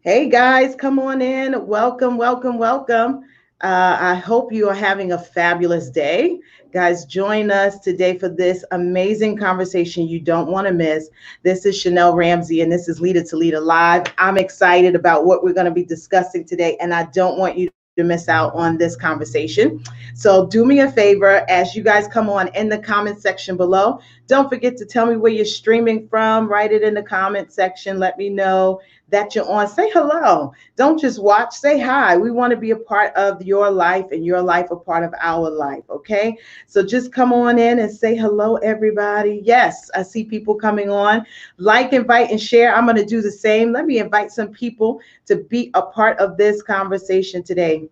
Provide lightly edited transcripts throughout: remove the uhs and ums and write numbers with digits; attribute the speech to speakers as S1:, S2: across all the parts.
S1: Hey guys, come on in. Welcome, welcome, welcome. I hope you are having a fabulous day. Guys, join us today for this amazing conversation you don't want to miss. This is Chanel Ramsey, and this is Leader to Leader Live. I'm excited about what we're going to be discussing today, and I don't want you to miss out on this conversation. So, do me a favor as you guys come on in the comment section below. Don't forget to tell me where you're streaming from. Write it in the comment section. Let me know that you're on. Say hello. Don't just watch, say hi. We want to be a part of your life and your life a part of our life, okay? So just come on in and say hello, everybody. Yes, I see people coming on. Like, invite, and share. I'm going to do the same. Let me invite some people to be a part of this conversation today.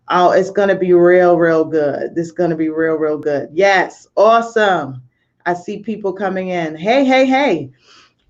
S1: Oh, it's going to be real, real good. This is going to be real, real good. Yes, awesome. I see people coming in. Hey, hey, hey.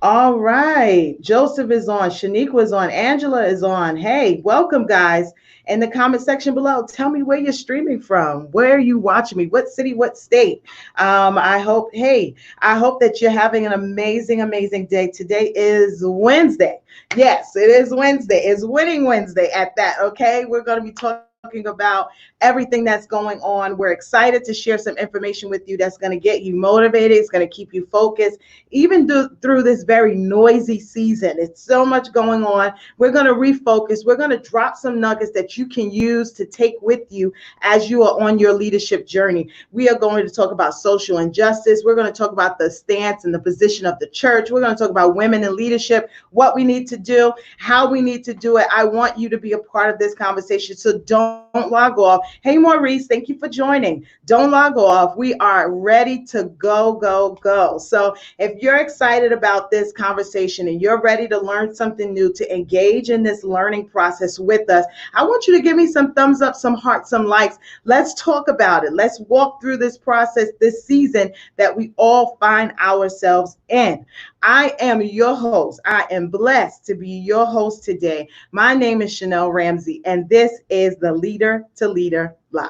S1: All right. Joseph is on. Shaniqua is on. Angela is on. Hey, welcome, guys. In the comment section below, tell me where you're streaming from. Where are you watching me? What city, what state? I hope that you're having an amazing, amazing day. Today is Wednesday. Yes, it is Wednesday. It's Winning Wednesday at that, okay? We're going to be talking about everything that's going on. We're excited to share some information with you that's going to get you motivated. It's going to keep you focused, even through this very noisy season. It's so much going on. We're going to refocus. We're going to drop some nuggets that you can use to take with you as you are on your leadership journey. We are going to talk about social injustice. We're going to talk about the stance and the position of the church. We're going to talk about women in leadership, what we need to do, how we need to do it. I want you to be a part of this conversation, so don't log off. Hey, Maurice, thank you for joining. Don't log off. We are ready to go, go, go. So if you're excited about this conversation and you're ready to learn something new, to engage in this learning process with us, I want you to give me some thumbs up, some hearts, some likes. Let's talk about it. Let's walk through this process, this season that we all find ourselves in. I am your host. I am blessed to be your host today. My name is Chanel Ramsey, and this is the Leader to Leader Live.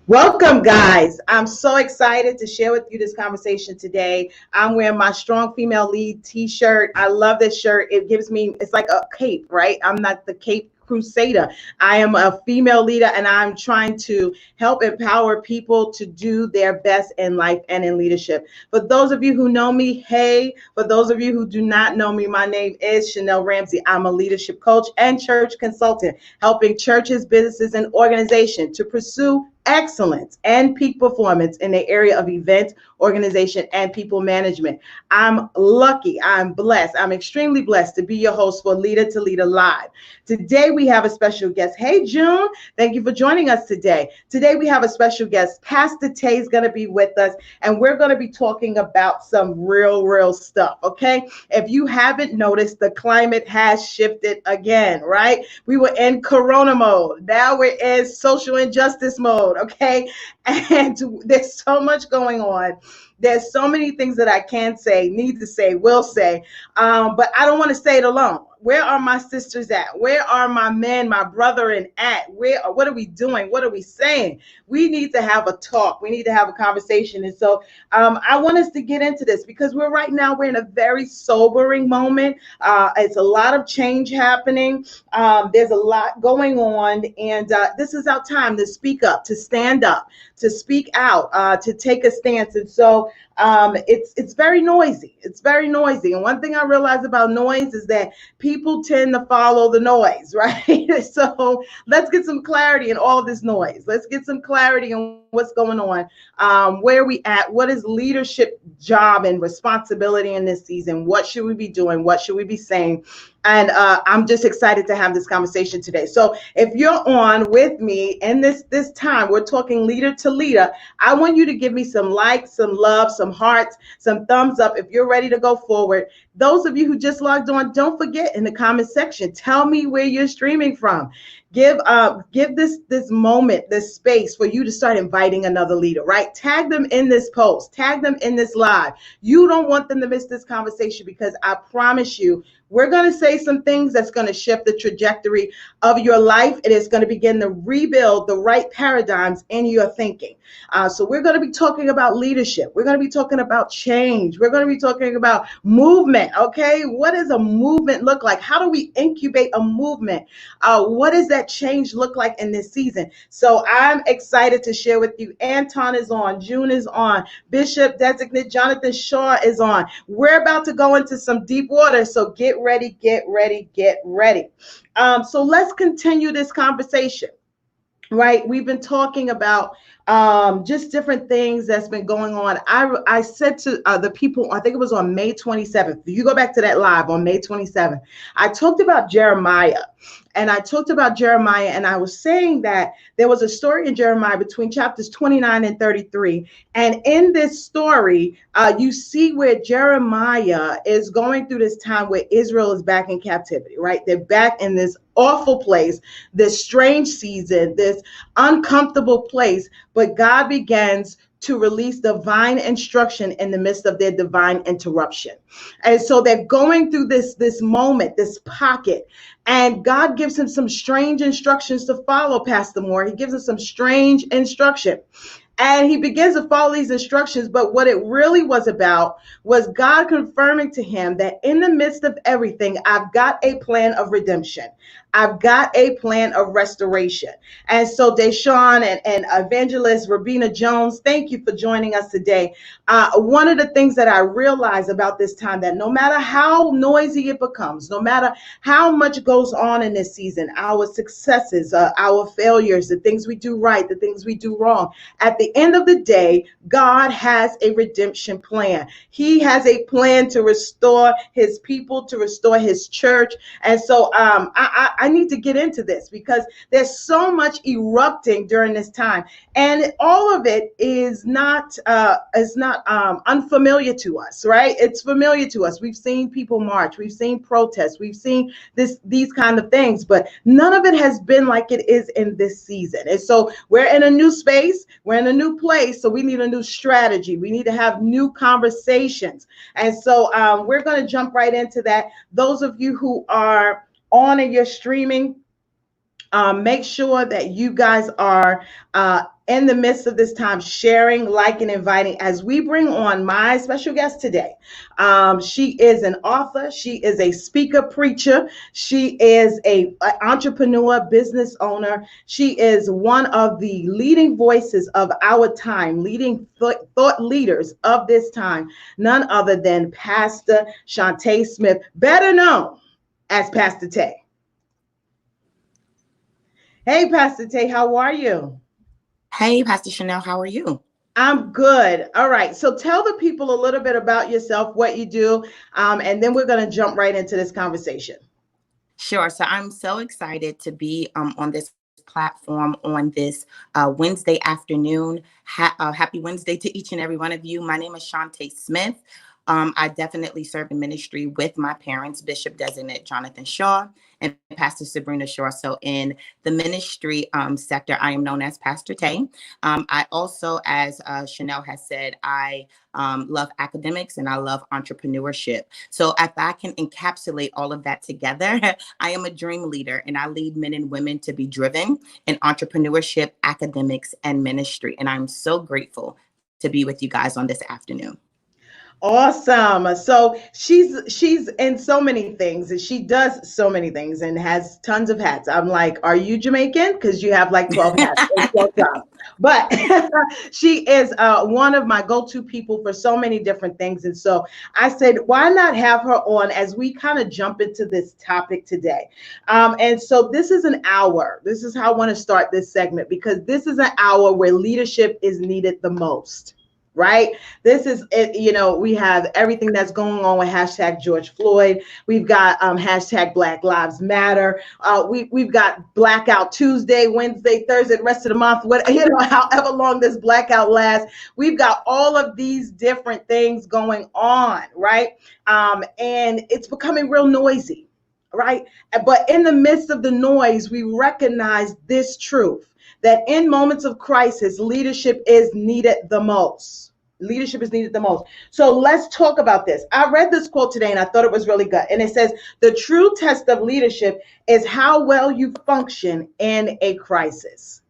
S1: Welcome, guys. I'm so excited to share with you this conversation today. I'm wearing my Strong Female Lead t-shirt. I love this shirt. It gives me, it's like a cape, right? I'm not the cape crusader. I am a female leader, and I'm trying to help empower people to do their best in life and in leadership. For those of you who know me, hey. For those of you who do not know me, my name is Chanel Ramsey. I'm a leadership coach and church consultant, helping churches, businesses, and organizations to pursue excellence and peak performance in the area of event organization and people management. I'm lucky, I'm blessed, I'm extremely blessed to be your host for Leader to Leader Live. Today we have a special guest. Hey, June, thank you for joining us today. Today we have a special guest. Pastor Tae is going to be with us, and we're going to be talking about some real stuff, okay? If you haven't noticed, the climate has shifted again, right? We were in Corona mode. Now we're in social injustice mode, okay? And there's so much going on. There's so many things that I can say, need to say, will say, but I don't want to say it alone. Where are my sisters at? Where are my men, my brethren at? What are we doing? What are we saying? We need to have a talk. We need to have a conversation. And so I want us to get into this because we're in a very sobering moment. It's a lot of change happening. There's a lot going on. And this is our time to speak up, to stand up, to speak out, to take a stance. And so it's very noisy. It's very noisy. And one thing I realize about noise is that people tend to follow the noise, right? So let's get some clarity in all this noise. Let's get some clarity on what's going on, where are we at, what is leadership job and responsibility in this season, what should we be doing, what should we be saying. And I'm just excited to have this conversation today. So if you're on with me in this time, we're talking leader to leader. I want you to give me some likes, some love, some hearts, some thumbs up if you're ready to go forward. Those of you who just logged on, don't forget in the comment section, tell me where you're streaming from. Give this moment, this space for you to start inviting another leader, right? Tag them in this post, tag them in this live. You don't want them to miss this conversation because I promise you, We're going to say some things that's going to shift the trajectory of your life. It is going to begin to rebuild the right paradigms in your thinking. So we're going to be talking about leadership. We're going to be talking about change. We're going to be talking about movement. Okay, what does a movement look like? How do we incubate a movement? What does that change look like in this season? So I'm excited to share with you. Anton is on. June is on. Bishop Designate Jonathan Shaw is on. We're about to go into some deep water. So get ready, get ready, get ready. So let's continue this conversation. Right, we've been talking about just different things that's been going on. I said to the people, I think it was on May 27th. You go back to that live on May 27th. I talked about Jeremiah. And I talked about Jeremiah, and I was saying that there was a story in Jeremiah between chapters 29 and 33. And in this story, you see where Jeremiah is going through this time where Israel is back in captivity, right? They're back in this awful place, this strange season, this uncomfortable place. But God begins to release divine instruction in the midst of their divine interruption. And so they're going through this moment, this pocket, and God gives him some strange instructions to follow, Pastor Moore. He gives him some strange instruction. And he begins to follow these instructions. But what it really was about was God confirming to him that in the midst of everything, I've got a plan of redemption. I've got a plan of restoration. And so Deshaun and Evangelist Rabina Jones, thank you for joining us today. One of the things that I realized about this time, that no matter how noisy it becomes, no matter how much goes on in this season, our successes, our failures, the things we do right, the things we do wrong, at the end of the day, God has a redemption plan. He has a plan to restore his people, to restore his church. And so I need to get into this because there's so much erupting during this time, and all of it is not unfamiliar to us, right? It's familiar to us. We've seen people march, we've seen protests, we've seen these kind of things, but none of it has been like it is in this season. And so we're in a new space, we're in a new place, so we need a new strategy. We need to have new conversations, and so we're going to jump right into that. Those of you who are on and you're streaming, make sure that you guys are in the midst of this time sharing, liking, inviting as we bring on my special guest today. She is an author. She is a speaker, preacher. She is an entrepreneur, business owner. She is one of the leading voices of our time, leading thought leaders of this time, none other than Pastor Shante Smith, better known as Pastor Tae. Hey, Pastor Tae, how are you?
S2: Hey, Pastor Chanel, how are you?
S1: I'm good. All right. So tell the people a little bit about yourself, what you do, and then we're going to jump right into this conversation.
S2: Sure. So I'm so excited to be on this platform on this Wednesday afternoon. Happy Wednesday to each and every one of you. My name is Shante Smith. I definitely served in ministry with my parents, Bishop Designate Jonathan Shaw and Pastor Sabrina Shaw. So in the ministry sector, I am known as Pastor Tae. I also, as Chanel has said, I love academics and I love entrepreneurship. So if I can encapsulate all of that together, I am a dream leader and I lead men and women to be driven in entrepreneurship, academics, and ministry. And I'm so grateful to be with you guys on this afternoon.
S1: Awesome. So she's in so many things, and she does so many things and has tons of hats. I'm like, are you Jamaican? Because you have like 12 hats. But she is one of my go-to people for so many different things. And so I said, why not have her on as we kind of jump into this topic today? And so this is an hour. This is how I want to start this segment, because this is an hour where leadership is needed the most. Right? This is it. You know, we have everything that's going on with hashtag George Floyd. We've got hashtag Black Lives Matter. We've got Blackout Tuesday, Wednesday, Thursday, the rest of the month, however long this blackout lasts. We've got all of these different things going on, right? And it's becoming real noisy, right? But in the midst of the noise, we recognize this truth, that in moments of crisis, leadership is needed the most, Leadership is needed the most. So let's talk about this. I read this quote today and I thought it was really good. And it says, the true test of leadership is how well you function in a crisis.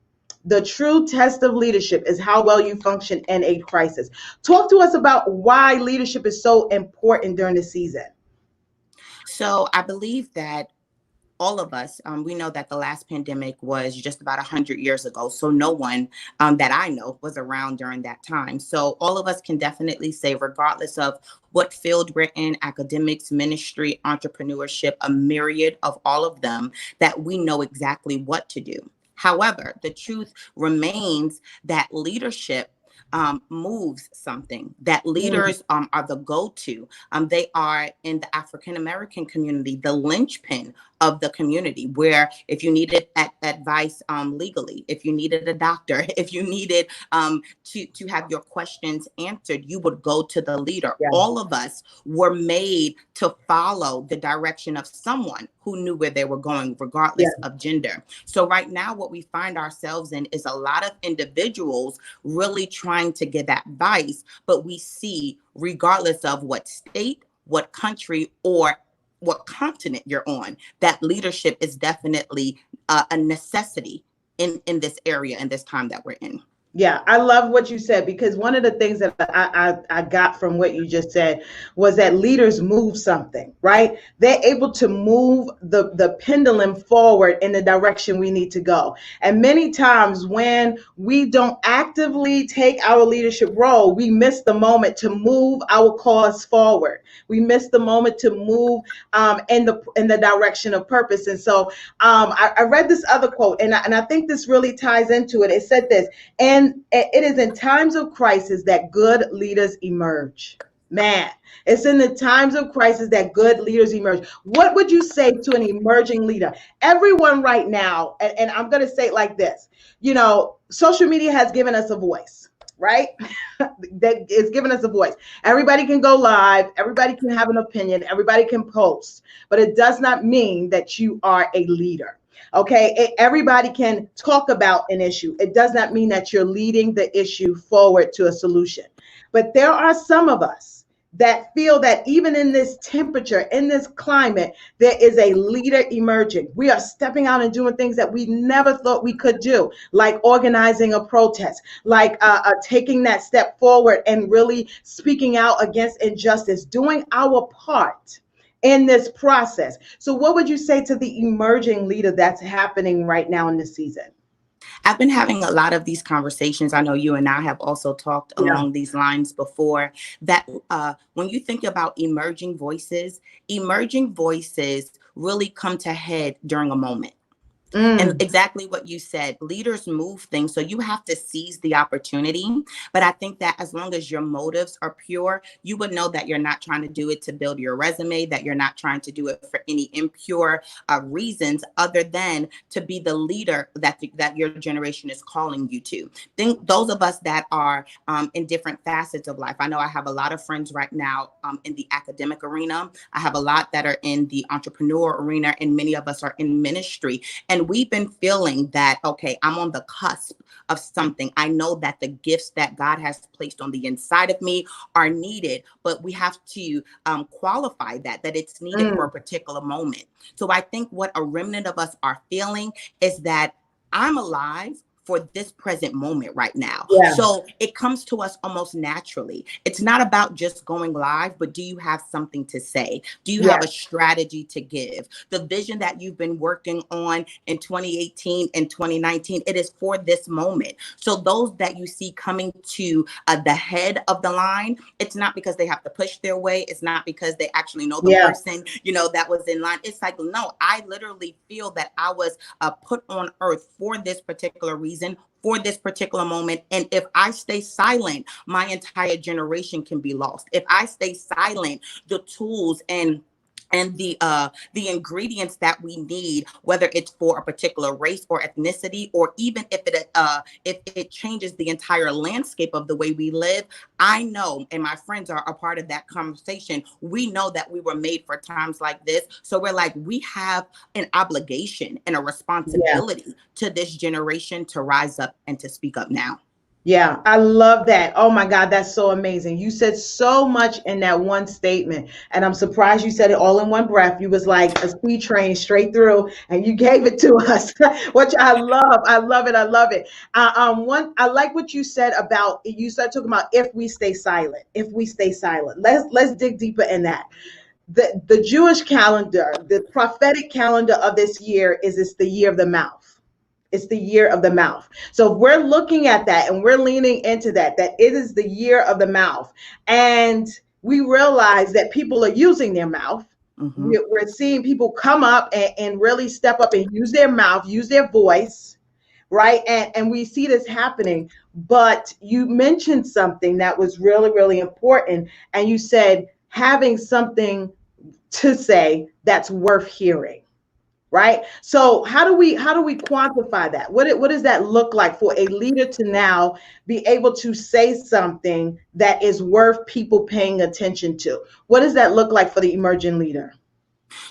S1: The true test of leadership is how well you function in a crisis. Talk to us about why leadership is so important during the season.
S2: So I believe that all of us, we know that the last pandemic was just about 100 years ago. So no one that I know was around during that time. So all of us can definitely say, regardless of what field we're in, academics, ministry, entrepreneurship, a myriad of all of them, that we know exactly what to do. However, the truth remains that leadership moves something, that
S1: Mm,
S2: leaders are the go-to. They are in the African American community, the linchpin of the community, where if you needed advice legally, if you needed a doctor, if you needed to have your questions answered, you would go to the leader.
S1: yeah,
S2: All of us were made to follow the direction of someone who knew where they were going,
S1: yeah,
S2: regardless of gender. So right now, what we find ourselves in is a lot of individuals really trying to give advice, but we see, regardless of what state, what country, or what continent you're on, that leadership is definitely a necessity in this area and this time that we're in.
S1: yeah. I love what you said, because one of the things that I got from what you just said was that leaders move something, right? They're able to move the pendulum forward in the direction we need to go. And many times when we don't actively take our leadership role, we miss the moment to move our cause forward. We miss the moment to move in the direction of purpose. And so I read this other quote, and I think this really ties into it. It said this, and it is in times of crisis that good leaders emerge. Man, it's in the times of crisis that good leaders emerge. What would you say to an emerging leader? Everyone right now, and I'm going to say it like this, social media has given us a voice, right? That is giving us a voice. Everybody can go live, everybody can have an opinion, everybody can post, but it does not mean that you are a leader. Okay, everybody can talk about an issue. It does not mean that you're leading the issue forward to a solution. But there are some of us that feel that even in this temperature, in this climate, there is a leader emerging. We are stepping out and doing things that we never thought we could do, like organizing a protest, like taking that step forward and really speaking out against injustice, doing our part in this process. So what would you say to the emerging leader that's happening right now in this season?
S2: I've been having a lot of these conversations. I know you and I have also talked
S1: Yeah.
S2: along these lines before, that when you think about emerging voices really come to head during a moment. And
S1: Mm,
S2: exactly what you said, leaders move things. So you have to seize the opportunity. But I think that as long as your motives are pure, you would know that you're not trying to do it to build your resume, that you're not trying to do it for any impure reasons other than to be the leader that your generation is calling you to. Think those of us that are in different facets of life. I know I have a lot of friends right now in the academic arena. I have a lot that are in the entrepreneur arena, and many of us are in ministry. And we've been feeling that, okay, I'm on the cusp of something. I know that the gifts that God has placed on the inside of me are needed, but we have to qualify that it's needed for a
S1: mm,
S2: particular moment. So I think what a remnant of us are feeling is that I'm alive for this present moment right now.
S1: yeah,
S2: So it comes to us almost naturally. It's not about just going live, but do you have something to say? Do you have
S1: yeah,
S2: a strategy to give? The vision that you've been working on in 2018 and 2019, it is for this moment. So those that you see coming to the head of the line, it's not because they have to push their way. It's not because they actually know the
S1: yeah,
S2: person, that was in line. It's like, no, I literally feel that I was put on earth for this particular reason, for this particular moment. And if I stay silent, my entire generation can be lost. If I stay silent, the tools and the ingredients that we need, whether it's for a particular race or ethnicity, or even if it changes the entire landscape of the way we live, I know, and my friends are a part of that conversation, we know that we were made for times like this. So we're like, we have an obligation and a
S1: yeah.
S2: responsibility to this generation to rise up and to speak up now.
S1: Yeah, I love that. Oh my God, that's so amazing. You said so much in that one statement, and I'm surprised you said it all in one breath. You was like a speed train straight through, and you gave it to us, which I love. I love it. I love it. One, I like what you said about you started talking about if we stay silent. If we stay silent, let's dig deeper in that. The Jewish calendar, the prophetic calendar of this year is it's the year of the mouth. It's the year of the mouth. So if we're looking at that and we're leaning into that, that it is the year of the mouth. And we realize that people are using their mouth.
S2: Mm-hmm.
S1: We're seeing people come up and really step up and use their mouth, use their voice, right? And we see this happening. But you mentioned something that was really, really important. And you said having something to say that's worth hearing, right? So how do we quantify that? What does that look like for a leader to now be able to say something that is worth people paying attention to? What does that look like for the emerging leader?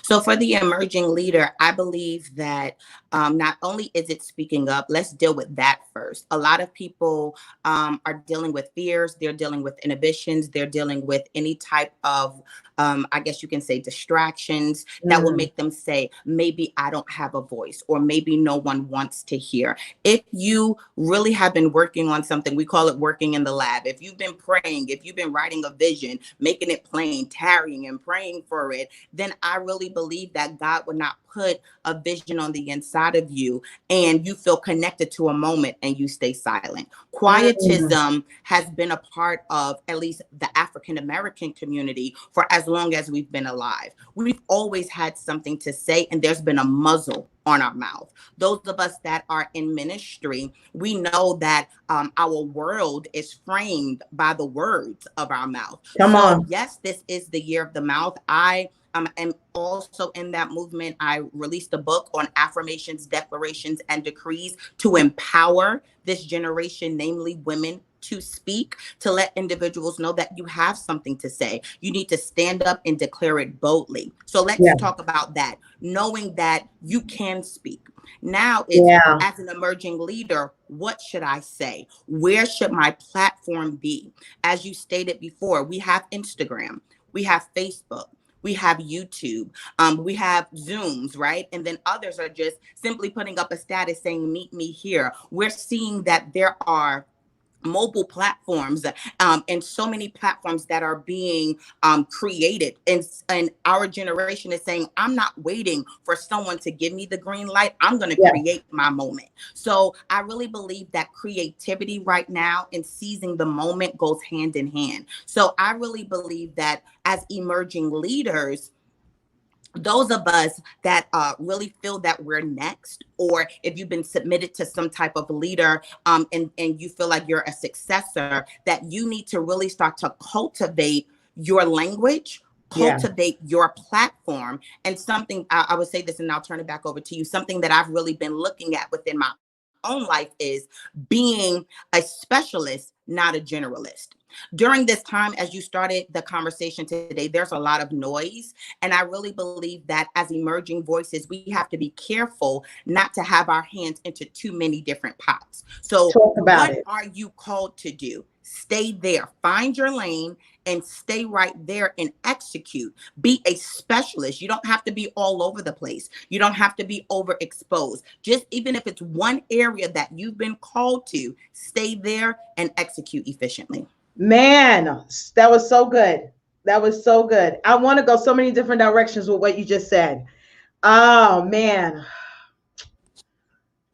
S2: So for the emerging leader, I believe that not only is it speaking up, let's deal with that first. A lot of people are dealing with fears, they're dealing with inhibitions, they're dealing with any type of, I guess you can say, distractions that will
S1: Mm,
S2: make them say, maybe I don't have a voice, or maybe no one wants to hear. If you really have been working on something, we call it working in the lab. If you've been praying, if you've been writing a vision, making it plain, tarrying and praying for it, then I really believe that God would not put a vision on the inside of you and you feel connected to a moment and you stay silent.
S1: mm,
S2: Quietism has been a part of at least the African American community for as long as we've been alive. We've always had something to say, and there's been a muzzle on our mouth. Those of us that are in ministry, we know that our world is framed by the words of our mouth.
S1: come
S2: So,
S1: on.
S2: yes, this is the year of the mouth. I am also in that movement. I released a book on affirmations, declarations, and decrees to empower this generation, namely women, to speak, to let individuals know that you have something to say. You need to stand up and declare it boldly. So let's
S1: Yeah.
S2: talk about that, knowing that you can speak. Now it's,
S1: Yeah.
S2: as an emerging leader, what should I say? Where should my platform be? As you stated before, we have Instagram, we have Facebook, we have YouTube, we have Zooms, right? And then others are just simply putting up a status saying, meet me here. We're seeing that there are mobile platforms, and so many platforms that are being created, and our generation is saying, I'm not waiting for someone to give me the green light, I'm going to
S1: Yeah.
S2: create my moment. So I really believe that creativity right now and seizing the moment goes hand in hand. So I really believe that as emerging leaders, those of us that really feel that we're next, or if you've been submitted to some type of leader, and you feel like you're a successor, that you need to really start to cultivate your language,
S1: Yeah.
S2: cultivate your platform. And something I would say this, and I'll turn it back over to you. Something that I've really been looking at within my own life is being a specialist, not a generalist. During this time, as you started the conversation today, there's a lot of noise. And I really believe that as emerging voices, we have to be careful not to have our hands into too many different pots. So,
S1: Talk about
S2: what
S1: it.
S2: are you called to do? Stay there, find your lane, and stay right there and execute. Be a specialist. You don't have to be all over the place. You don't have to be overexposed. Just even if it's one area that you've been called to, stay there and execute efficiently.
S1: Man, that was so good. That was so good. I want to go so many different directions with what you just said. Oh man,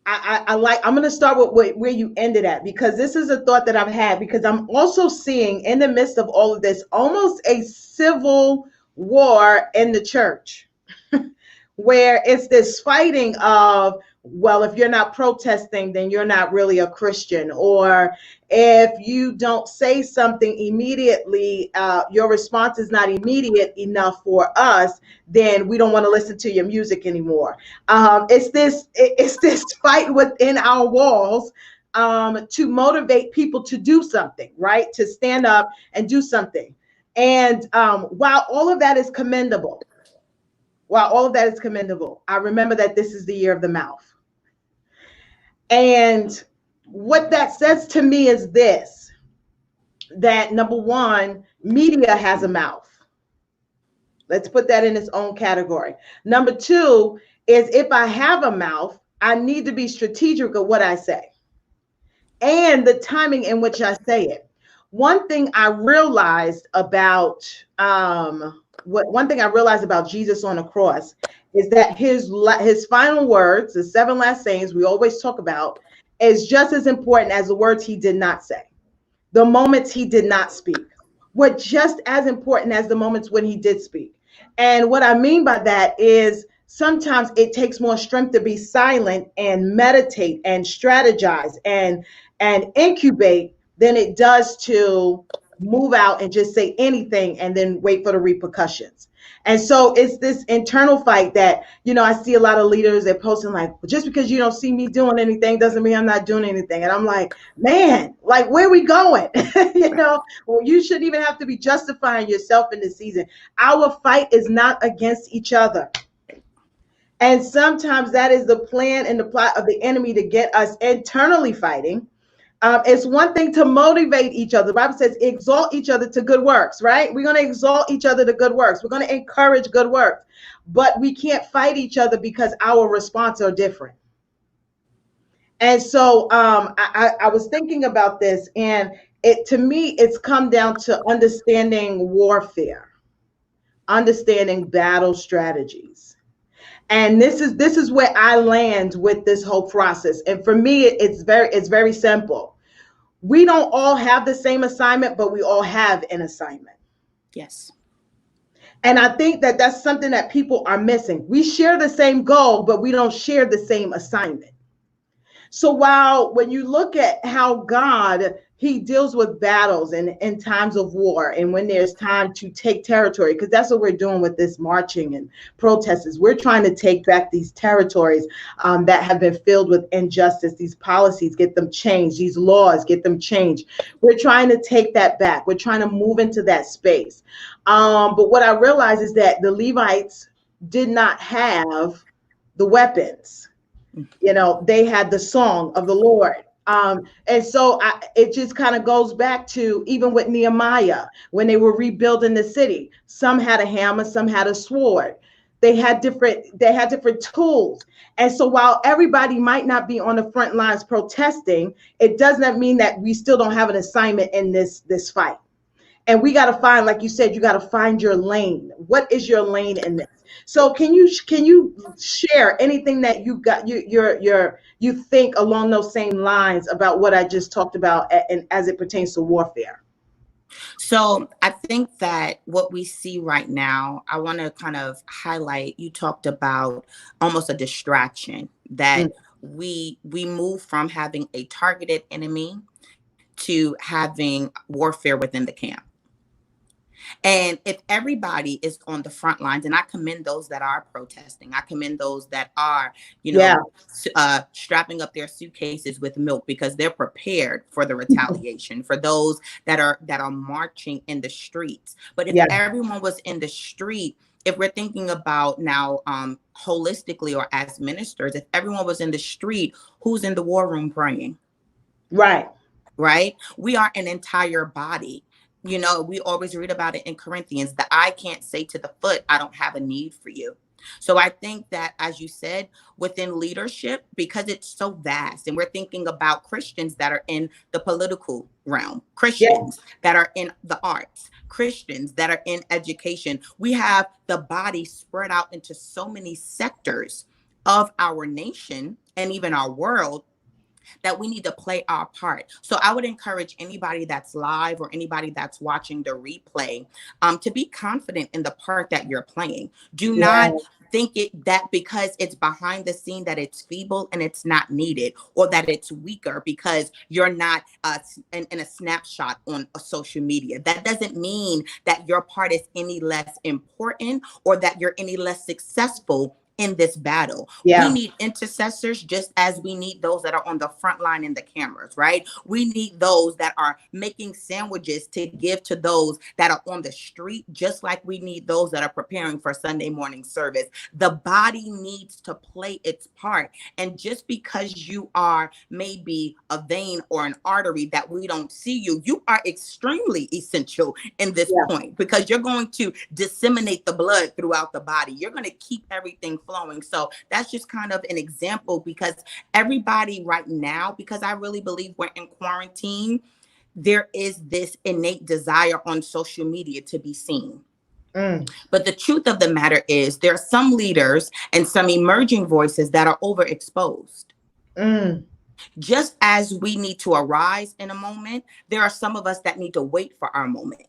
S1: I like. I'm going to start with where you ended at, because this is a thought that I've had, because I'm also seeing in the midst of all of this almost a civil war in the church, where it's this fighting of, well, if you're not protesting, then you're not really a Christian, or if you don't say something immediately, your response is not immediate enough for us, then we don't want to listen to your music anymore. It's this fight within our walls, to motivate people to do something, right? To stand up and do something. And while all of that is commendable, I remember that this is the year of the mouth. And What that says to me is this, that number one, media has a mouth. Let's put that in its own category. Number two is, if I have a mouth, I need to be strategic of what I say and the timing in which I say it. One thing I realized about one thing I realized about Jesus on the cross is that his final words, the seven last sayings we always talk about, is just as important as the words he did not say. The moments he did not speak were just as important as the moments when he did speak. And what I mean by that is, sometimes it takes more strength to be silent and meditate and strategize and incubate than it does to move out and just say anything and then wait for the repercussions. And so it's this internal fight that, I see a lot of leaders, they're posting like, just because you don't see me doing anything doesn't mean I'm not doing anything. And I'm like, man, like, where are we going? Well, you shouldn't even have to be justifying yourself in this season. Our fight is not against each other. And sometimes that is the plan and the plot of the enemy to get us internally fighting. It's one thing to motivate each other. The Bible says exalt each other to good works, right? We're going to exalt each other to good works. We're going to encourage good works. But we can't fight each other because our responses are different. And so I was thinking about this, and to me, it's come down to understanding warfare, understanding battle strategies. And this is where I land with this whole process. And for me, it's very simple. We don't all have the same assignment, but we all have an assignment.
S2: Yes.
S1: And I think that that's something that people are missing. We share the same goal, but we don't share the same assignment. So when you look at how God, he deals with battles and in times of war, and when there's time to take territory, because that's what we're doing with this marching and protests. We're trying to take back these territories that have been filled with injustice, these policies, get them changed, these laws, get them changed. We're trying to take that back. We're trying to move into that space. But what I realized is that the Levites did not have the weapons. They had the song of the Lord. And so it just kind of goes back to even with Nehemiah, when they were rebuilding the city. Some had a hammer, some had a sword. They had different tools. And so while everybody might not be on the front lines protesting, it does not mean that we still don't have an assignment in this fight. And we got to find, like you said, you got to find your lane. What is your lane in this? So can you share anything that you got you think along those same lines about what I just talked about, and as it pertains to warfare?
S2: So I think that what we see right now, I want to kind of highlight, you talked about almost a distraction, that we move from having a targeted enemy to having warfare within the camp. And if everybody is on the front lines, and I commend those that are protesting, I commend those that are, strapping up their suitcases with milk because they're prepared for the retaliation, for those that are marching in the streets. But if everyone was in the street, if we're thinking about now holistically or as ministers, if everyone was in the street, who's in the war room praying?
S1: Right.
S2: We are an entire body. We always read about it in Corinthians. The eye can't say to the foot, I don't have a need for you. So I think that, as you said, within leadership, because it's so vast, and we're thinking about Christians that are in the political realm, Christians that are in the arts, Christians that are in education, we have the body spread out into so many sectors of our nation and even our world, that we need to play our part. So I would encourage anybody that's live or anybody that's watching the replay to be confident in the part that you're playing. Do not think that because it's behind the scene that it's feeble and it's not needed, or that it's weaker because you're not in a snapshot on a social media. That doesn't mean that your part is any less important or that you're any less successful in this battle. We
S1: Yeah.
S2: need intercessors just as we need those that are on the front line in the cameras, right? We need those that are making sandwiches to give to those that are on the street, just like we need those that are preparing for Sunday morning service. The body needs to play its part. And just because you are maybe a vein or an artery that we don't see you, you are extremely essential in this
S1: Yeah.
S2: point, because you're going to disseminate the blood throughout the body. You're going to keep everything flowing. So that's just kind of an example, because everybody right now, because I really believe we're in quarantine, there is this innate desire on social media to be seen. But the truth of the matter is, there are some leaders and some emerging voices that are overexposed. Just as we need to arise in a moment, there are some of us that need to wait for our moment.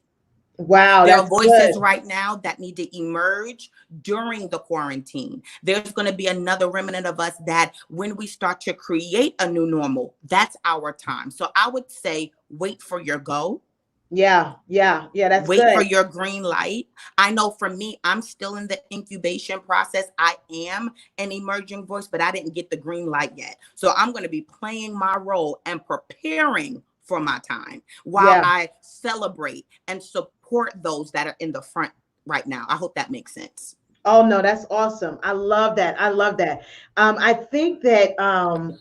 S1: Wow,
S2: There are
S1: that's
S2: voices
S1: good.
S2: right now that need to emerge during the quarantine. There's going to be another remnant of us that when we start to create a new normal, that's our time. So I would say wait for your go.
S1: Yeah, that's
S2: Wait for
S1: good.
S2: your green light. I know for me, I'm still in the incubation process. I am an emerging voice, but I didn't get the green light yet. So I'm going to be playing my role and preparing for my time while
S1: Yeah.
S2: I celebrate and support those that are in the front right now. I hope that makes sense.
S1: Oh no, that's awesome. I love that. I love that. I think that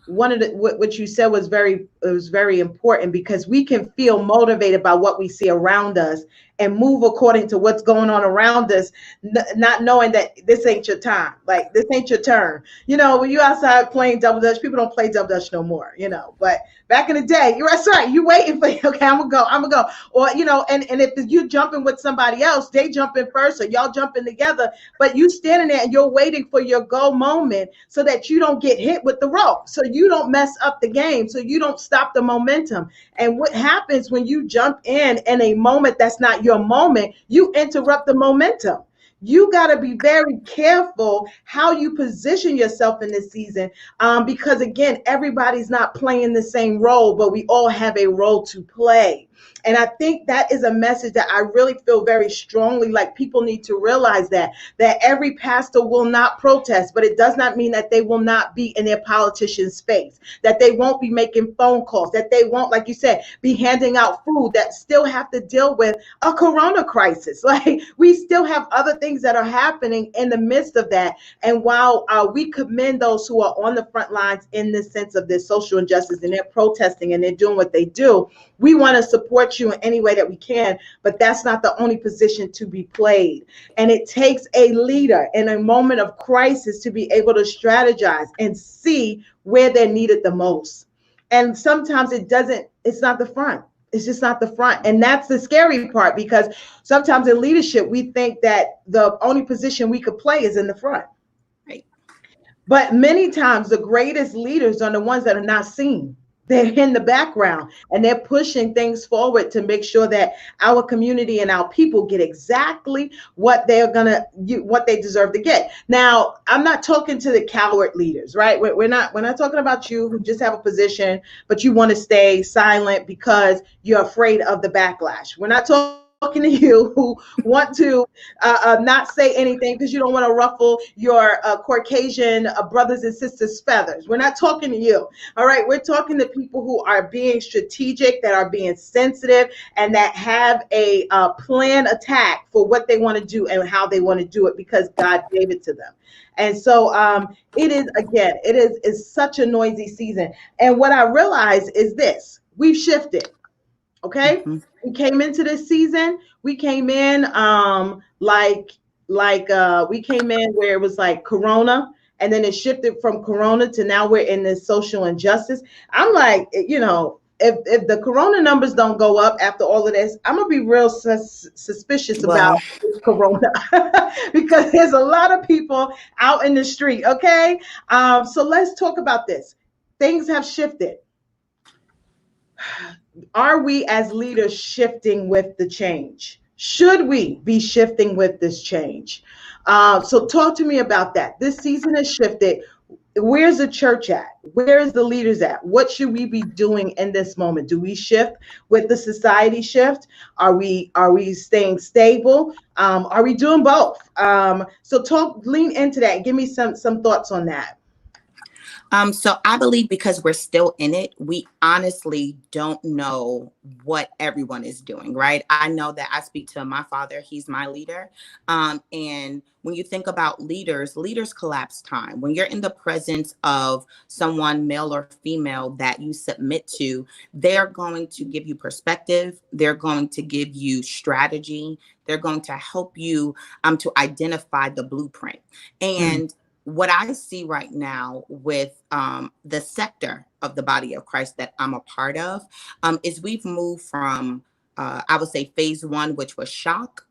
S1: one of the what you said was very important, because we can feel motivated by what we see around us and move according to what's going on around us, not knowing that this ain't your time. Like, this ain't your turn. You know, when you outside playing double dutch, people don't play double dutch no more. You know, but back in the day, you're right. You waiting for, okay, I'm gonna go. I'm gonna go. Or you know, and if you jumping with somebody else, they jumping first, or y'all jumping together. But you standing there and you're waiting for your go moment, so that you don't get hit with the rope, so you don't mess up the game, so you don't stop the momentum. And what happens when you jump in a moment that's not your moment, you interrupt the momentum. You got to be very careful how you position yourself in this season, because again, everybody's not playing the same role, but we all have a role to play. And I think that is a message that I really feel very strongly like people need to realize, that every pastor will not protest, but it does not mean that they will not be in their politician space, that they won't be making phone calls, that they won't, like you said, be handing out food, that still have to deal with a corona crisis. Like, we still have other things that are happening in the midst of that. And while we commend those who are on the front lines in the sense of this social injustice, and they're protesting and they're doing what they do, we want to support you in any way that we can, but that's not the only position to be played. And it takes a leader in a moment of crisis to be able to strategize and see where they're needed the most. And sometimes it's not the front. It's just not the front. And that's the scary part, because sometimes in leadership, we think that the only position we could play is in the front.
S2: Right.
S1: But many times the greatest leaders are the ones that are not seen. They're in the background, and they're pushing things forward to make sure that our community and our people get exactly what what they deserve to get. Now, I'm not talking to the coward leaders, right? We're not talking about you who just have a position, but you want to stay silent because you're afraid of the backlash. We're not talking to you who want to not say anything because you don't want to ruffle your Caucasian brothers and sisters' feathers. We're not talking to you. All right. We're talking to people who are being strategic, that are being sensitive, and that have a plan attack for what they want to do and how they want to do it, because God gave it to them. And so it's such a noisy season. And what I realize is this: we've shifted. Okay.
S2: Mm-hmm.
S1: We came into this season. We came in we came in where it was like Corona, and then it shifted from Corona to now we're in this social injustice. I'm like, if the Corona numbers don't go up after all of this, I'm gonna be real suspicious about
S2: Well,
S1: Corona because there's a lot of people out in the street. Okay. So let's talk about this. Things have shifted. Are we as leaders shifting with the change? Should we be shifting with this change? So talk to me about that. This season has shifted. where's the church at? Where's the leaders at? What should we be doing in this moment? Do we shift with the society shift? Are we staying stable? Are we doing both? So lean into that. Give me some thoughts on that.
S2: So I believe because we're still in it, we honestly don't know what everyone is doing, right? I know that I speak to my father, he's my leader. And when you think about leaders collapse time. When you're in the presence of someone, male or female, that you submit to, they're going to give you perspective, they're going to give you strategy, they're going to help you to identify the blueprint. And what I see right now with the sector of the body of Christ that I'm a part of is we've moved from, I would say, phase one, which was shock,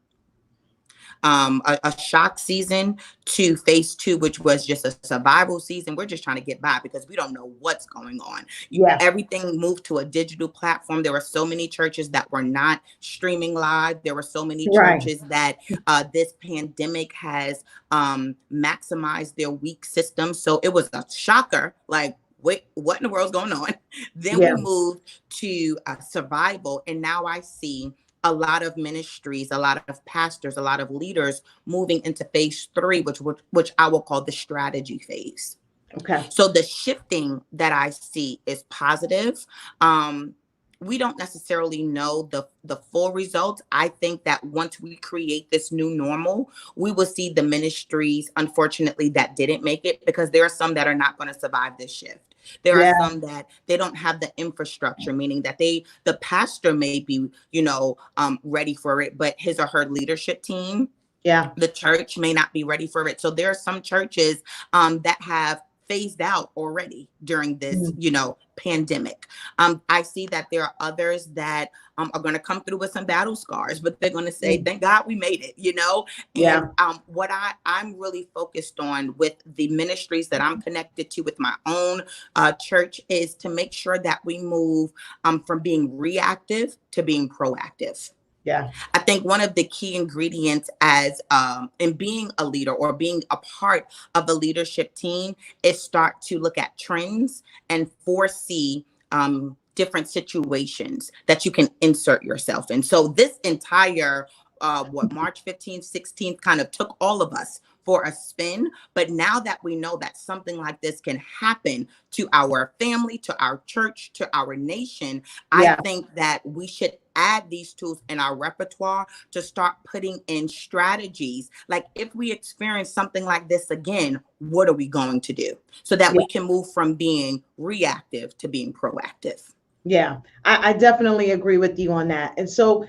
S2: a shock season, to phase two, which was just a survival season. We're just trying to get by because we don't know what's going on.
S1: Yeah.
S2: Everything moved to a digital platform. There were so many churches that were not streaming live. There were so many
S1: Right.
S2: churches that this pandemic has maximized their weak system. So it was a shocker. Like, wait, what in the world's going on? Then
S1: Yeah.
S2: we moved to survival. And now I see a lot of ministries, a lot of pastors, a lot of leaders moving into phase three, which I will call the strategy phase.
S1: Okay.
S2: So the shifting that I see is positive. We don't necessarily know the full results. I think that once we create this new normal, we will see the ministries, unfortunately, that didn't make it, because there are some that are not going to survive this shift. There are some that they don't have the infrastructure, meaning that the pastor may be, ready for it, but his or her leadership team, the church may not be ready for it. So there are some churches that have phased out already during this, pandemic. I see that there are others that are going to come through with some battle scars, but they're going to say, thank God we made it, And what I'm really focused on with the ministries that I'm connected to with my own church is to make sure that we move from being reactive to being proactive.
S1: Yeah.
S2: I think one of the key ingredients as in being a leader or being a part of a leadership team is start to look at trends and foresee different situations that you can insert yourself in. So this entire March 15th, 16th kind of took all of us for a spin. But now that we know that something like this can happen to our family, to our church, to our nation, I think that we should add these tools in our repertoire to start putting in strategies. Like, if we experience something like this again, what are we going to do? So that we can move from being reactive to being proactive.
S1: Yeah, I definitely agree with you on that. And so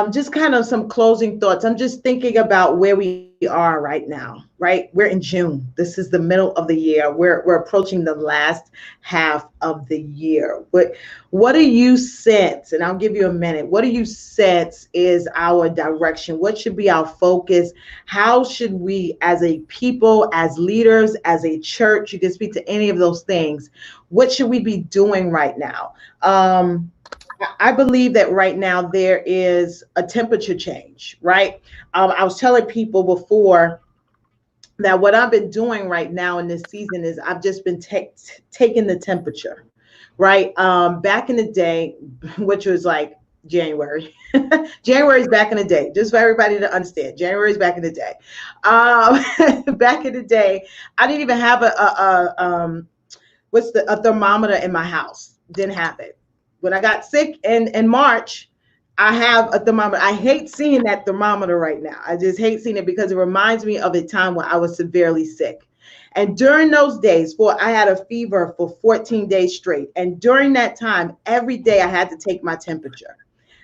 S1: just kind of some closing thoughts. I'm just thinking about where we are right now, right? We're in June. This is the middle of the year. We're approaching the last half of the year. What do you sense? And I'll give you a minute. What do you sense is our direction? What should be our focus? How should we, as a people, as leaders, as a church, you can speak to any of those things. What should we be doing right now? I believe that right now there is a temperature change, right? I was telling people before that what I've been doing right now in this season is I've just been taking the temperature, right? Back in the day, which was like January. January is back in the day, just for everybody to understand. January is back in the day. Back in the day, I didn't even have a thermometer in my house. Didn't have it. When I got sick in March, I have a thermometer. I hate seeing that thermometer right now. I just hate seeing it because it reminds me of a time when I was severely sick. And during those days, I had a fever for 14 days straight. And during that time, every day I had to take my temperature.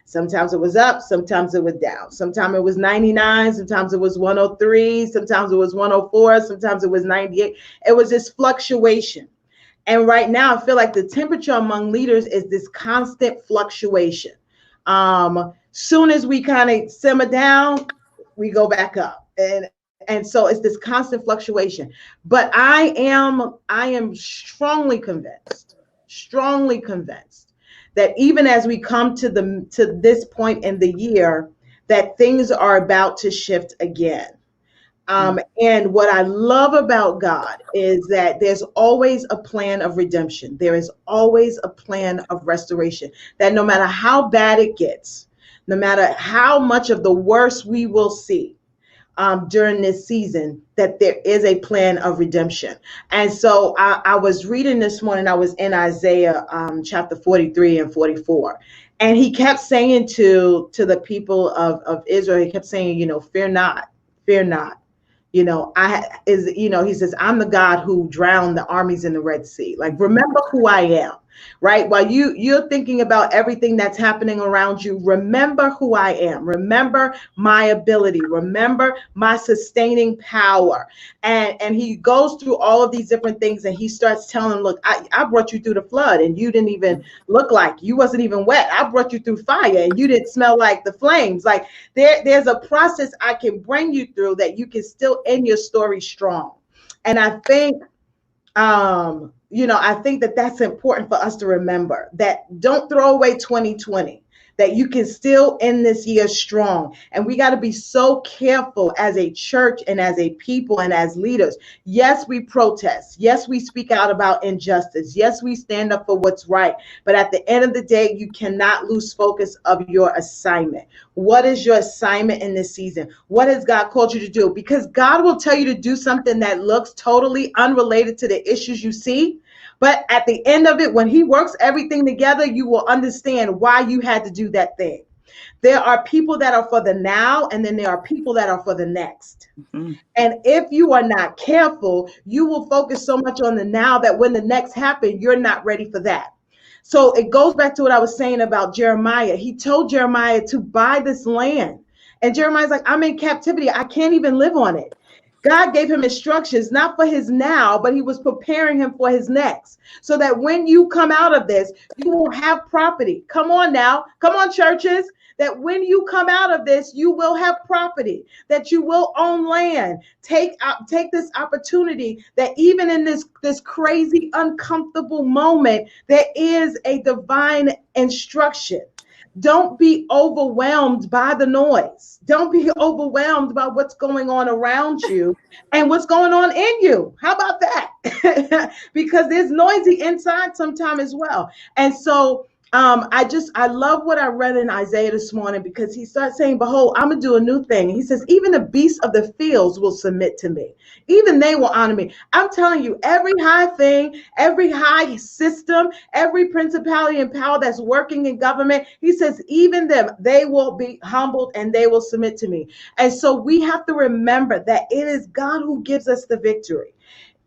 S1: Sometimes it was up, sometimes it was down. Sometimes it was 99, sometimes it was 103, sometimes it was 104, sometimes it was 98. It was this fluctuation. And right now, I feel like the temperature among leaders is this constant fluctuation. Soon as we kind of simmer down, we go back up. And so it's this constant fluctuation. But I am strongly convinced that even as we come to this point in the year, that things are about to shift again. And what I love about God is that there's always a plan of redemption. There is always a plan of restoration. That no matter how bad it gets, no matter how much of the worst we will see, during this season, that there is a plan of redemption. And so I was reading this morning, I was in Isaiah chapter 43 and 44. And he kept saying to the people of Israel, he kept saying, fear not, fear not. He says, I'm the God who drowned the armies in the Red Sea. Like, remember who I am, right? While you're thinking about everything that's happening around you, remember who I am. Remember my ability. Remember my sustaining power. And he goes through all of these different things, and he starts telling them, look, I brought you through the flood, and you didn't even look like, you wasn't even wet. I brought you through fire, and you didn't smell like the flames. Like, there's a process I can bring you through that you can still end your story strong. And I think I think that that's important for us to remember, that don't throw away 2020, that you can still end this year strong. And we got to be so careful as a church and as a people and as leaders. Yes, we protest. Yes, we speak out about injustice. Yes, we stand up for what's right. But at the end of the day, you cannot lose focus of your assignment. What is your assignment in this season? What has God called you to do? Because God will tell you to do something that looks totally unrelated to the issues you see. But at the end of it, when he works everything together, you will understand why you had to do that thing. There are people that are for the now, and then there are people that are for the next. Mm-hmm. And if you are not careful, you will focus so much on the now that when the next happens, you're not ready for that. So it goes back to what I was saying about Jeremiah. He told Jeremiah to buy this land. And Jeremiah's like, I'm in captivity. I can't even live on it. God gave him instructions, not for his now, but he was preparing him for his next. So that when you come out of this, you will have property. Come on now. Come on, churches. That when you come out of this, you will have property, that you will own land. Take this opportunity that even in this crazy, uncomfortable moment, there is a divine instruction. Don't be overwhelmed by the noise. Don't be overwhelmed by what's going on around you and what's going on in you. How about that? Because there's noisy inside sometime as well. And so I love what I read in Isaiah this morning, because he starts saying, behold, I'm going to do a new thing. He says, even the beasts of the fields will submit to me. Even they will honor me. I'm telling you, every high thing, every high system, every principality and power that's working in government, he says, even them, they will be humbled and they will submit to me. And so we have to remember that it is God who gives us the victory.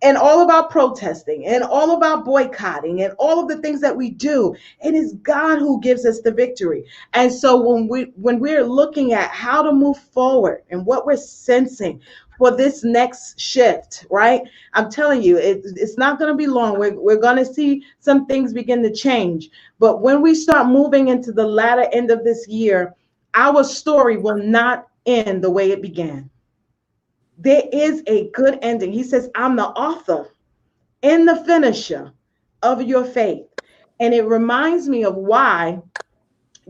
S1: And all of our protesting and all of our boycotting and all of the things that we do, it is God who gives us the victory. And so when we're looking at how to move forward and what we're sensing for this next shift, right? I'm telling you, it's not going to be long. We're going to see some things begin to change. But when we start moving into the latter end of this year, our story will not end the way it began. There is a good ending. He says, I'm the author and the finisher of your faith. And it reminds me of why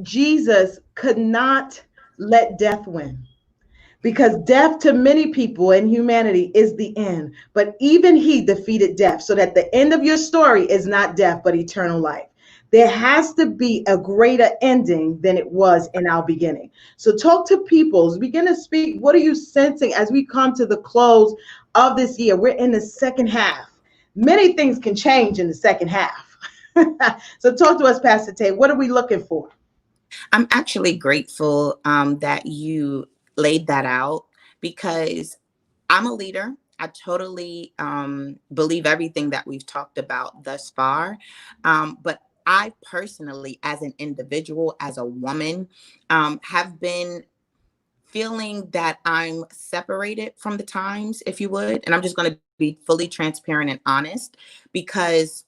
S1: Jesus could not let death win. Because death to many people in humanity is the end. But even he defeated death, so that the end of your story is not death, but eternal life. There has to be a greater ending than it was in our beginning. So talk to people, begin to speak. What are you sensing as we come to the close of this year? We're in the second half. Many things can change in the second half. So talk to us, Pastor Tae. What are we looking for?
S2: I'm actually grateful that you laid that out, because I'm a leader. I totally believe everything that we've talked about thus far. But I personally, as an individual, as a woman, have been feeling that I'm separated from the times, if you would. And I'm just going to be fully transparent and honest, because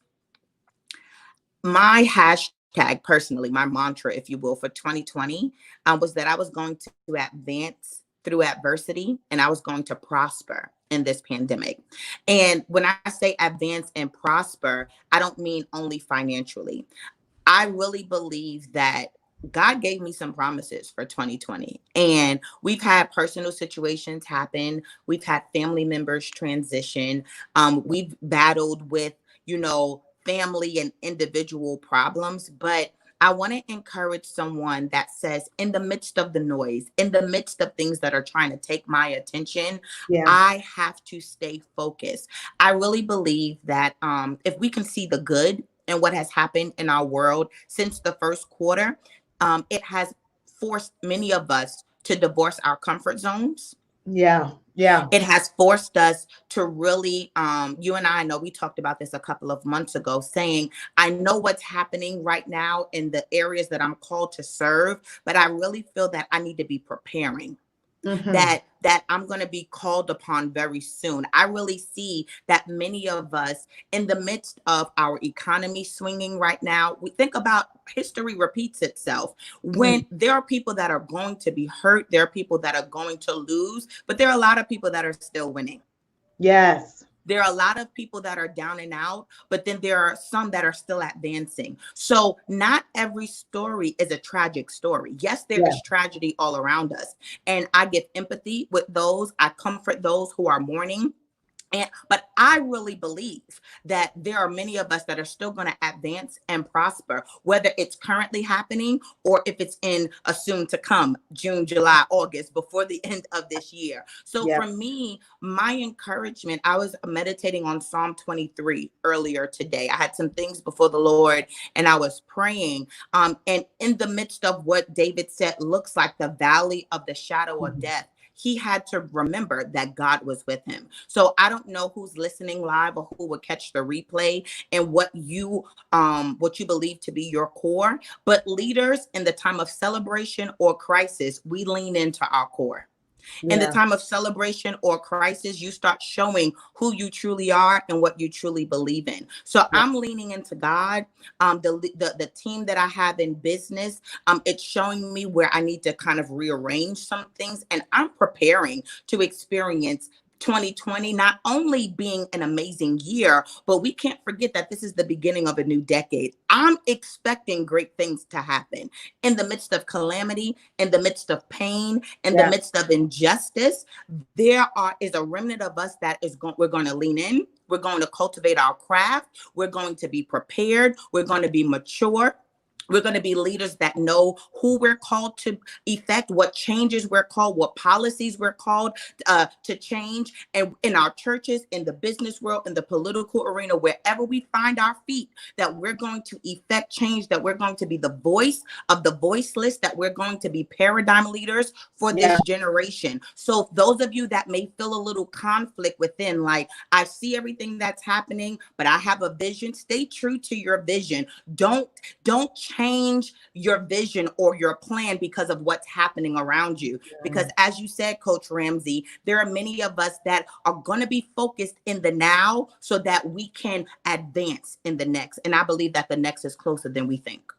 S2: my hashtag personally, my mantra, if you will, for 2020 was that I was going to advance through adversity and I was going to prosper in this pandemic. And when I say advance and prosper, I don't mean only financially. I really believe that God gave me some promises for 2020, and we've had personal situations happen. We've had family members transition. We've battled with, family and individual problems, but I want to encourage someone that says, in the midst of the noise, in the midst of things that are trying to take my attention,
S1: Yeah.
S2: I have to stay focused. I really believe that if we can see the good in what has happened in our world since the first quarter, it has forced many of us to divorce our comfort zones.
S1: Yeah. Yeah.
S2: It has forced us to really, you and I know we talked about this a couple of months ago, saying, I know what's happening right now in the areas that I'm called to serve, but I really feel that I need to be preparing,
S1: Mm-hmm.
S2: that I'm going to be called upon very soon. I really see that many of us, in the midst of our economy swinging right now, we think about history repeats itself. When there are people that are going to be hurt, there are people that are going to lose, but there are a lot of people that are still winning.
S1: Yes.
S2: There are a lot of people that are down and out, but then there are some that are still advancing. So not every story is a tragic story. Yes, there
S1: Yeah.
S2: is tragedy all around us. And I give empathy with those. I comfort those who are mourning. But I really believe that there are many of us that are still going to advance and prosper, whether it's currently happening or if it's in a soon to come, June, July, August, before the end of this year. So
S1: Yeah.
S2: for me, my encouragement, I was meditating on Psalm 23 earlier today. I had some things before the Lord and I was praying. And in the midst of what David said looks like the valley of the shadow of
S1: Mhm.
S2: death, he had to remember that God was with him. So I don't know who's listening live or who will catch the replay and what you believe to be your core, but leaders in the time of celebration or crisis, we lean into our core. In the
S1: Yeah.
S2: time of celebration or crisis, you start showing who you truly are and what you truly believe in. So
S1: Yeah.
S2: I'm leaning into God. The team that I have in business, it's showing me where I need to kind of rearrange some things, and I'm preparing to experience 2020 not only being an amazing year, but we can't forget that this is the beginning of a new decade. I'm expecting great things to happen in the midst of calamity, in the midst of pain, in the
S1: Yeah.
S2: midst of injustice. Is a remnant of us that we're going to lean in. We're going to cultivate our craft. We're going to be prepared. We're going to be mature. We're going to be leaders that know who we're called to effect, what changes we're called, what policies we're called to change. And in our churches, in the business world, in the political arena, wherever we find our feet, that we're going to effect change, that we're going to be the voice of the voiceless, that we're going to be paradigm leaders for
S1: Yeah.
S2: this generation. So those of you that may feel a little conflict within, like, I see everything that's happening, but I have a vision, stay true to your vision. Don't change your vision or your plan because of what's happening around you. Because as you said, Coach Ramsey, there are many of us that are going to be focused in the now so that we can advance in the next. And I believe that the next is closer than we think.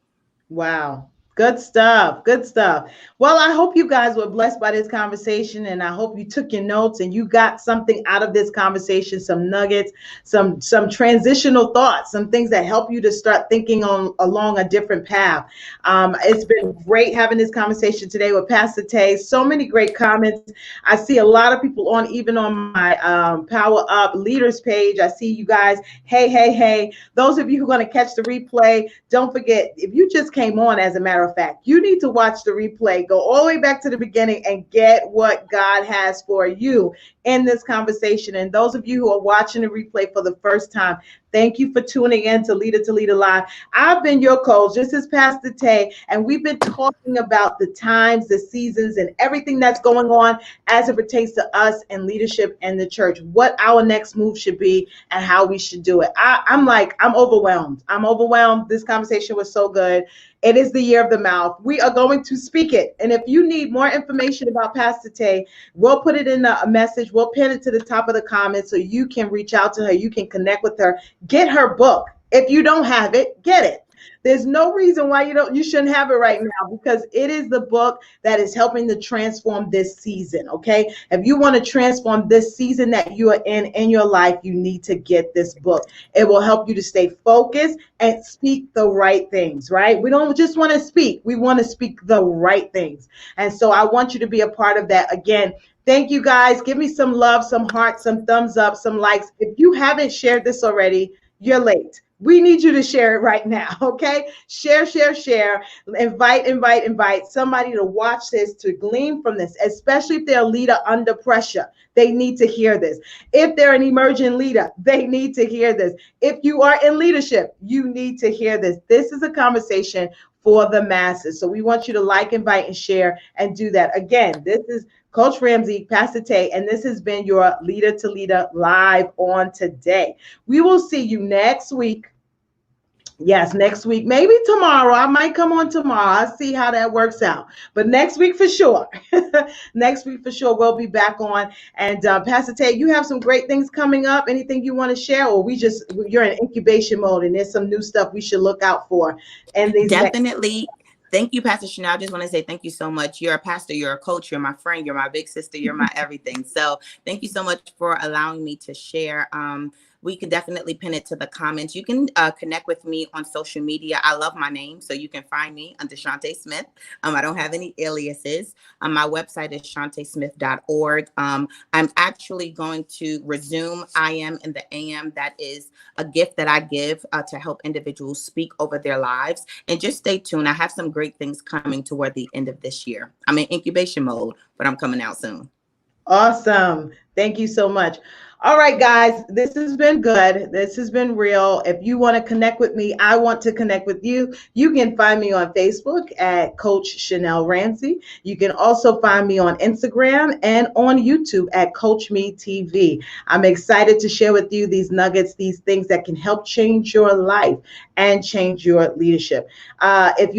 S1: Wow. Good stuff. Good stuff. Well, I hope you guys were blessed by this conversation, and I hope you took your notes and you got something out of this conversation, some nuggets, some transitional thoughts, some things that help you to start thinking on along a different path. It's been great having this conversation today with Pastor Tae. So many great comments. I see a lot of people on, even on my Power Up Leaders page. I see you guys. Hey, hey, hey. Those of you who are going to catch the replay, don't forget, if you just came on, as a matter of fact, you need to watch the replay, go all the way back to the beginning and get what God has for you in this conversation. And those of you who are watching the replay for the first time, thank you for tuning in to Leader Live. I've been your coach. This is Pastor Tae, and we've been talking about the times, the seasons, and everything that's going on as it pertains to us and leadership and the church, what our next move should be and how we should do it. I'm overwhelmed. I'm overwhelmed. This conversation was so good. It is the year of the mouth. We are going to speak it. And if you need more information about Pastor Tae, we'll put it in a message. We'll pin it to the top of the comments so you can reach out to her. You can connect with her. Get her book. If you don't have it, get it. There's no reason why you shouldn't have it right now, because it is the book that is helping to transform this season. Okay. If you want to transform this season that you are in your life, you need to get this book. It will help you to stay focused and speak the right things, right? We don't just want to speak, we want to speak the right things. And so I want you to be a part of that. Again, thank you guys. Give me some love, some hearts, some thumbs up, some likes. If you haven't shared this already, you're late. We need you to share it right now, okay? Share, share, share. Invite somebody to watch this, to glean from this, especially if they're a leader under pressure. They need to hear this. If they're an emerging leader, they need to hear this. If you are in leadership, you need to hear this. This is a conversation for the masses. So we want you to like, invite, and share, and do that. Again, this is Coach Ramsey, Pastor Tae, and this has been your Leader to Leader live on today. We will see you next week. Yes, next week, maybe tomorrow. I might come on tomorrow. I'll see how that works out. But next week for sure. Next week for sure, we'll be back on. And Pastor Tae, you have some great things coming up. Anything you want to share? Or you're in incubation mode and there's some new stuff we should look out for. And these
S2: definitely. Thank you, Pastor Chanel. I just want to say thank you so much. You're a pastor, you're a coach, you're my friend, you're my big sister, you're my everything. So thank you so much for allowing me to share. We can definitely pin it to the comments. You can connect with me on social media. I love my name, so you can find me under Shante Smith. I don't have any aliases. My website is shantesmith.org. I'm actually going to resume I Am in the AM. That is a gift that I give to help individuals speak over their lives. And just stay tuned. I have some great things coming toward the end of this year. I'm in incubation mode, but I'm coming out soon.
S1: Awesome. Thank you so much. All right, guys, this has been good. This has been real. If you want to connect with me, I want to connect with you. You can find me on Facebook at Coach Chanel Ramsey. You can also find me on Instagram and on YouTube at Coach Me TV. I'm excited to share with you these nuggets, these things that can help change your life and change your leadership. If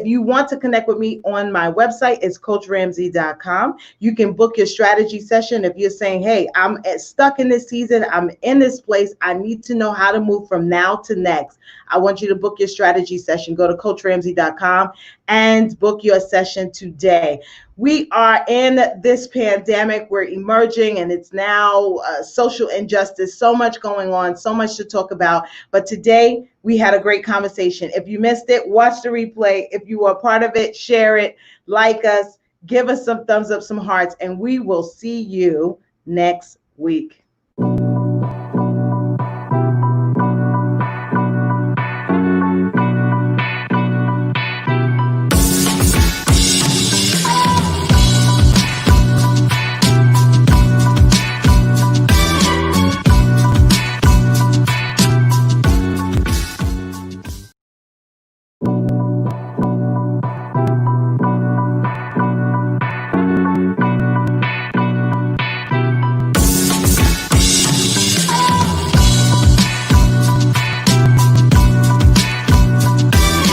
S1: you want to connect with me on my website, it's CoachRamsey.com. You can book your strategy session if you're saying, hey, I'm stuck in this season, I'm in this place, I need to know how to move from now to next. I want you to book your strategy session. Go to CoachRamsey.com and book your session today. We are in this pandemic. We're emerging, and it's now social injustice. So much going on, so much to talk about. But today, we had a great conversation. If you missed it, watch the replay. If you were a part of it, share it, like us, give us some thumbs up, some hearts, and we will see you next week.